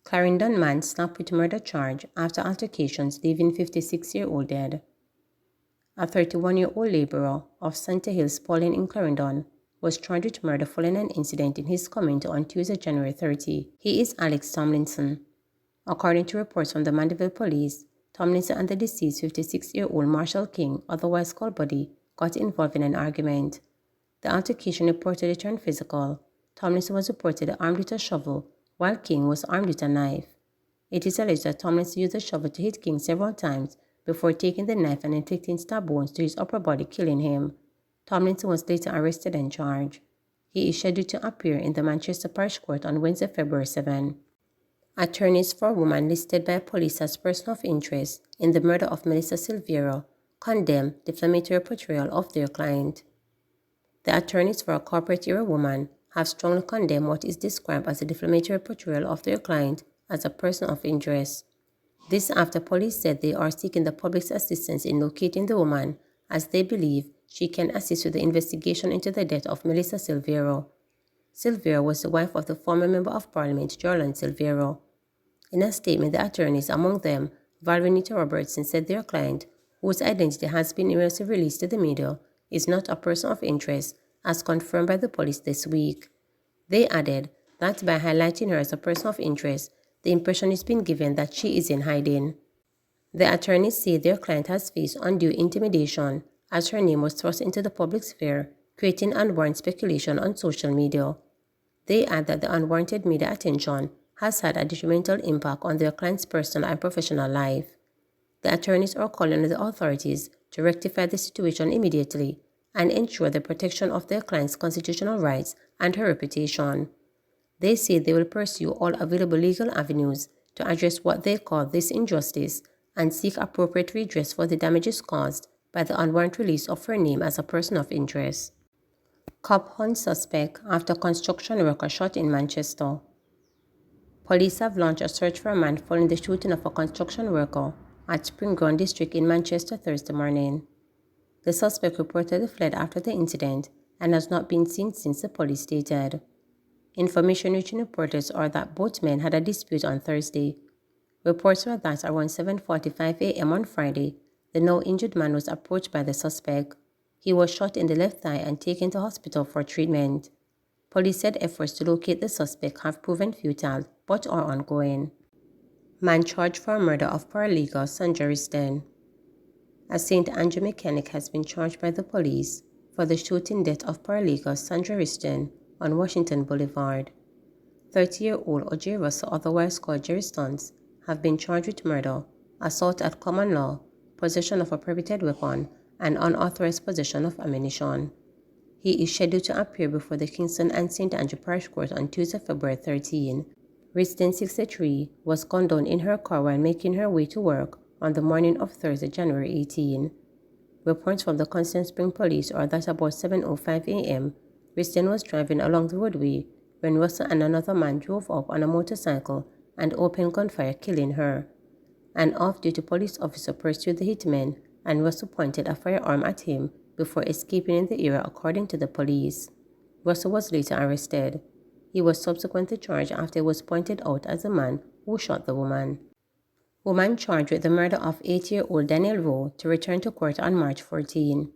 Clarendon man snapped with murder charge after altercations leaving 56-year-old dead. A 31-year-old laborer of Santa Hills Pauline in Clarendon was charged with murder following an incident in his community on Tuesday, January 30. He is Alex Tomlinson. According to reports from the Mandeville police, Tomlinson and the deceased 56-year-old Marshall King, otherwise called Buddy, got involved in an argument. The altercation reportedly turned physical. Tomlinson was reportedly armed with a shovel, while King was armed with a knife. It is alleged that Tomlinson used the shovel to hit King several times before taking the knife and inflicting stab wounds to his upper body, killing him. Tomlinson was later arrested and charged. He is scheduled to appear in the Manchester Parish Court on Wednesday, February 7. Attorneys for a woman listed by police as person of interest in the murder of Melissa Silvero condemned defamatory portrayal of their client. The attorneys for a corporate-era woman have strongly condemned what is described as a defamatory portrayal of their client as a person of interest. This after police said they are seeking the public's assistance in locating the woman, as they believe she can assist with the investigation into the death of Melissa Silvero. Silvero was the wife of the former Member of Parliament, Jordan Silvero. In a statement, the attorneys, among them Valvinita Robertson, said their client, whose identity has been erroneously released to the media, is not a person of interest, as confirmed by the police this week. They added that by highlighting her as a person of interest, the impression is being given that she is in hiding. The attorneys say their client has faced undue intimidation as her name was thrust into the public sphere, creating unwarranted speculation on social media. They add that the unwarranted media attention has had a detrimental impact on their client's personal and professional life. The attorneys are calling on the authorities to rectify the situation immediately and ensure the protection of their client's constitutional rights and her reputation. They say they will pursue all available legal avenues to address what they call this injustice and seek appropriate redress for the damages caused by the unwarranted release of her name as a person of interest. Cop hunts suspect after construction worker shot in Manchester. Police have launched a search for a man following the shooting of a construction worker at Springground District in Manchester Thursday morning. The suspect reportedly fled after the incident and has not been seen since, the police stated. Information reaching reporters are that both men had a dispute on Thursday. Reports were that around 7:45 a.m. on Friday, the now injured man was approached by the suspect. He was shot in the left thigh and taken to hospital for treatment. Police said efforts to locate the suspect have proven futile but are ongoing. Man charged for murder of paralegal Sandra Risden. A St. Andrew mechanic has been charged by the police for the shooting death of paralegal Sandra Risden on Washington Boulevard. 30-year-old O.J. Russell, otherwise called Jerry Stunts, have been charged with murder, assault at common law, possession of a prohibited weapon, and unauthorized possession of ammunition. He is scheduled to appear before the Kingston and St. Andrew Parish Court on Tuesday, February 13. Risden, 63, was gunned down in her car while making her way to work on the morning of Thursday, January 18. Reports from the Constant Spring Police are that about 7:05 a.m., Risden was driving along the roadway when Russell and another man drove up on a motorcycle and opened gunfire, killing her. An off-duty police officer pursued the hitman, and Russell pointed a firearm at him before escaping in the area, according to the police. Russell was later arrested. He was subsequently charged after he was pointed out as the man who shot the woman. Woman charged with the murder of 8-year-old Daniel Rowe to return to court on March 14.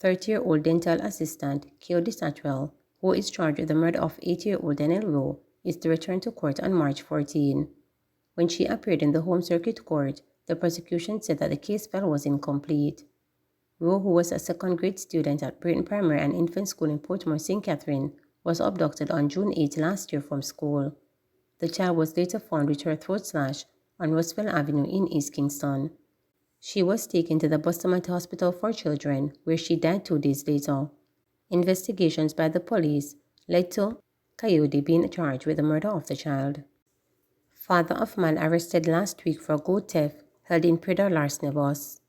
30-year-old dental assistant Keody Satwell, who is charged with the murder of 8-year-old Daniel Rowe, is to return to court on March 14. When she appeared in the Home Circuit Court, the prosecution said that the case file was incomplete. Rowe, who was a second-grade student at Brayton Primary and Infant School in Portmore, St. Catherine, was abducted on June 8 last year from school. The child was later found with her throat slashed on Roosevelt Avenue in East Kingston. She was taken to the Bustamante Hospital for Children, where she died 2 days later. Investigations by the police led to Coyote being charged with the murder of the child. Father of man arrested last week for goat theft held in Prida larceny bus.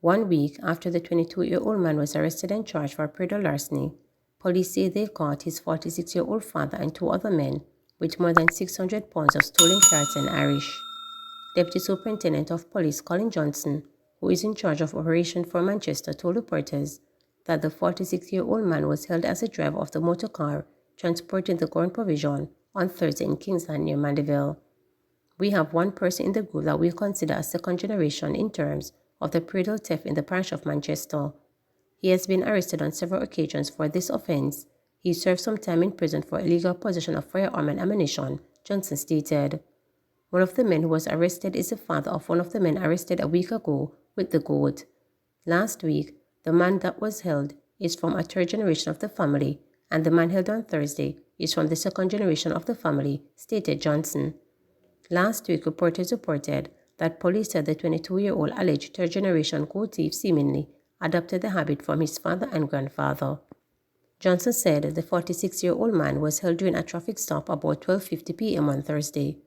1 week after the 22-year-old man was arrested and charged for Prida larceny, police say they caught his 46-year-old father and 2 other men with more than 600 pounds of stolen carrots and Irish. Deputy Superintendent of Police Colin Johnson who is in charge of operation for Manchester, told reporters that the 46-year-old man was held as a driver of the motor car transporting the corn provision on Thursday in Kingsland near Mandeville. We have one person in the group that we consider a second generation in terms of the cradle theft in the parish of Manchester. He has been arrested on several occasions for this offense. He served some time in prison for illegal possession of firearm and ammunition, Johnson stated. One of the men who was arrested is the father of one of the men arrested a week ago with the goat. Last week, the man that was held is from a third generation of the family, and the man held on Thursday is from the second generation of the family, stated Johnson. Last week, reporters reported that police said the 22-year-old alleged third-generation goat thief seemingly adopted the habit from his father and grandfather. Johnson said the 46-year-old man was held during a traffic stop about 12:50 p.m. on Thursday.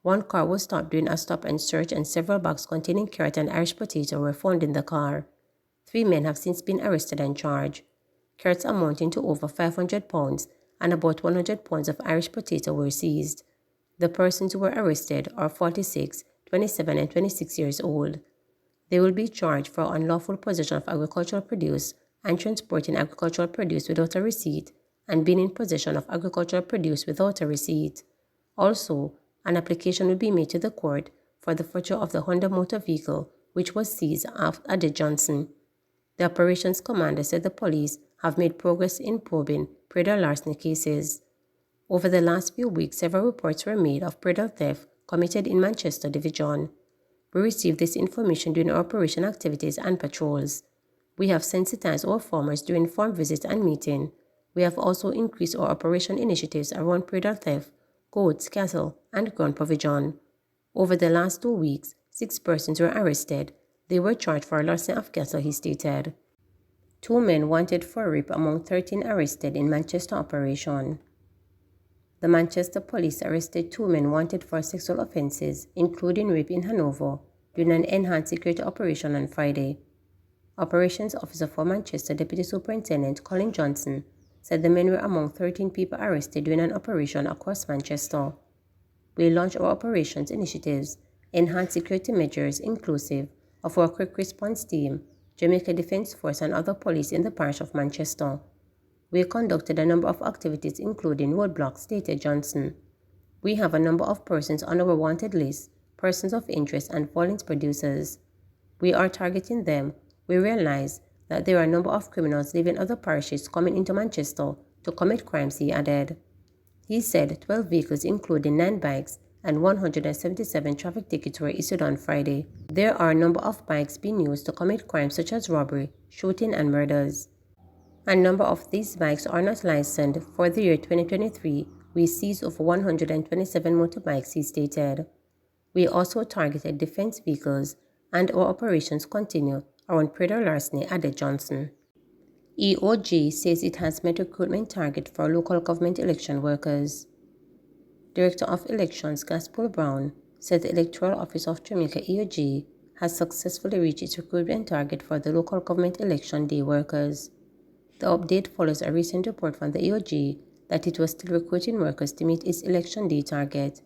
One car was stopped during a stop and search, and several bags containing carrot and Irish potato were found in the car. 3 men have since been arrested and charged. Carrots amounting to over 500 pounds and about 100 pounds of Irish potato were seized. The persons who were arrested are 46, 27, and 26 years old. They will be charged for unlawful possession of agricultural produce and transporting agricultural produce without a receipt and being in possession of agricultural produce without a receipt. Also, an application will be made to the court for the forfeiture of the Honda motor vehicle, which was seized, added Johnson. The operations commander said the police have made progress in probing predal larceny cases. Over the last few weeks, several reports were made of predal theft committed in Manchester Division. We received this information during our operation activities and patrols. We have sensitized our farmers during farm visits and meetings. We have also increased our operation initiatives around predal theft, goats, cattle, and ground provision. Over the last 2 weeks, 6 persons were arrested. They were charged for larceny of cattle, he stated. 2 men wanted for rape among 13 arrested in Manchester operation. The Manchester police arrested 2 men wanted for sexual offences, including rape in Hanover, during an enhanced security operation on Friday. Operations Officer for Manchester Deputy Superintendent Colin Johnson said the men were among 13 people arrested during an operation across Manchester. We launched our operations initiatives, enhanced security measures inclusive of our quick response team, Jamaica Defence Force, and other police in the parish of Manchester. We conducted a number of activities including roadblocks, stated Johnson. We have a number of persons on our wanted list, persons of interest, and violence producers. We are targeting them. We realize that there are a number of criminals leaving other parishes coming into Manchester to commit crimes, he added. He said 12 vehicles including 9 bikes and 177 traffic tickets were issued on Friday. There are a number of bikes being used to commit crimes such as robbery, shooting, and murders. A number of these bikes are not licensed. For the year 2023, we seized over 127 motorbikes, he stated. We also targeted defense vehicles, and our operations continue around predal larceny, added Johnson. EOG says it has met recruitment target for local government election workers. Director of Elections Gaspar Brown said the Electoral Office of Jamaica EOG has successfully reached its recruitment target for the local government election day workers. The update follows a recent report from the EOG that it was still recruiting workers to meet its election day target.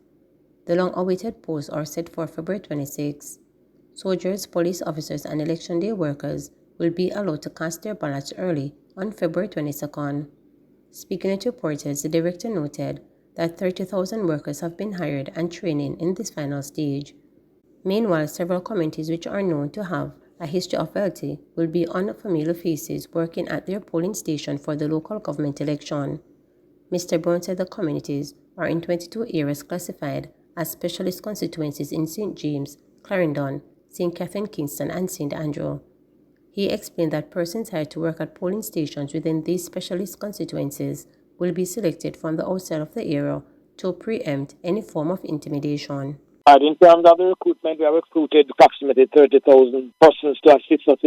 The long-awaited polls are set for February 26. Soldiers, police officers, and election day workers will be allowed to cast their ballots early on February 22nd. Speaking to reporters, the director noted that 30,000 workers have been hired and training in this final stage. Meanwhile, several communities which are known to have a history of loyalty will be unfamiliar faces working at their polling station for the local government election. Mr. Brown said the communities are in 22 areas classified as specialist constituencies in St. James, Clarendon, St. Catherine, Kingston, and St. Andrew. He explained that persons hired to work at polling stations within these specialist constituencies will be selected from the outside of the area to preempt any form of intimidation. In terms of the recruitment, we have recruited approximately 30,000 persons to assist us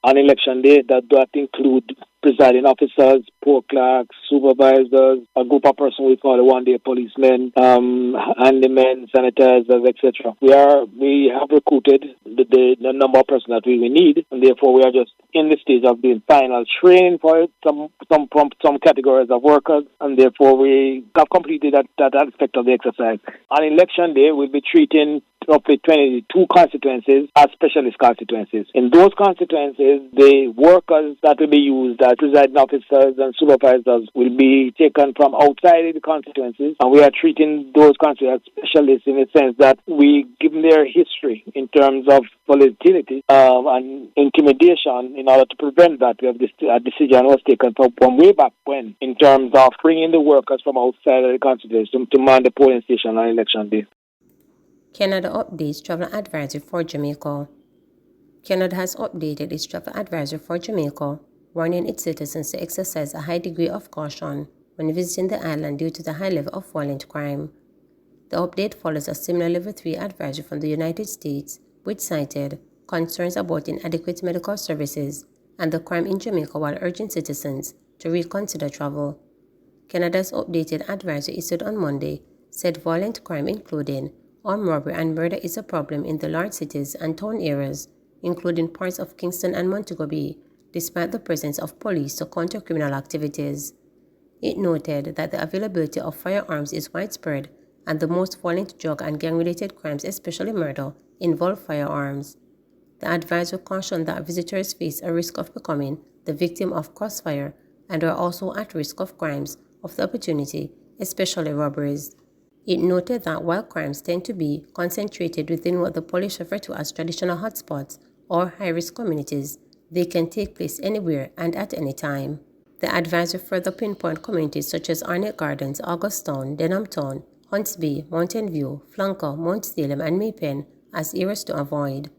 on election day. That include presiding officers, poll clerks, supervisors, a group of persons we call the one-day policemen, handymen, sanitizers, etc. We have recruited the number of persons that we need, and therefore we are just in the stage of doing final training for some categories of workers, and therefore we have completed that aspect of the exercise. On election day, we'll be treating roughly 22 constituencies as specialist constituencies. In those constituencies, the workers that will be used as presiding officers and supervisors will be taken from outside the constituencies, and we are treating those constituencies as specialists in the sense that we give them their history in terms of volatility and intimidation in order to prevent that. We have a decision was taken from way back when in terms of bringing the workers from outside of the constituency to man the polling station on election day. Canada updates travel advisory for Jamaica. Canada has updated its travel advisory for Jamaica, warning its citizens to exercise a high degree of caution when visiting the island due to the high level of violent crime. The update follows a similar Level 3 advisory from the United States, which cited concerns about inadequate medical services and the crime in Jamaica while urging citizens to reconsider travel. Canada's updated advisory issued on Monday said violent crime including armed robbery and murder is a problem in the large cities and town areas, including parts of Kingston and Montego Bay, despite the presence of police to counter criminal activities. It noted that the availability of firearms is widespread and the most violent drug and gang-related crimes, especially murder, involve firearms. The advisory cautioned that visitors face a risk of becoming the victim of crossfire and are also at risk of crimes of the opportunity, especially robberies. It noted that while crimes tend to be concentrated within what the police refer to as traditional hotspots or high-risk communities, they can take place anywhere and at any time. The advisory further pinpointed communities such as Arnett Gardens, Augustown, Denhamtown, Hunts Bay, Mountain View, Flanker, Mount Salem, and Maypen as areas to avoid.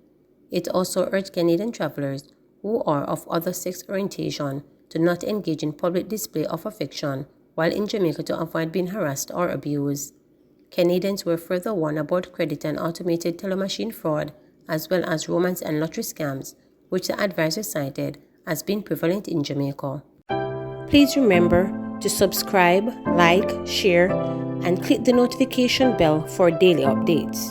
It also urged Canadian travelers who are of other sex orientation to not engage in public display of affection while in Jamaica to avoid being harassed or abused. Canadians were further warned about credit and automated telemachine fraud, as well as romance and lottery scams, which the advisor cited as being prevalent in Jamaica. Please remember to subscribe, like, share, and click the notification bell for daily updates.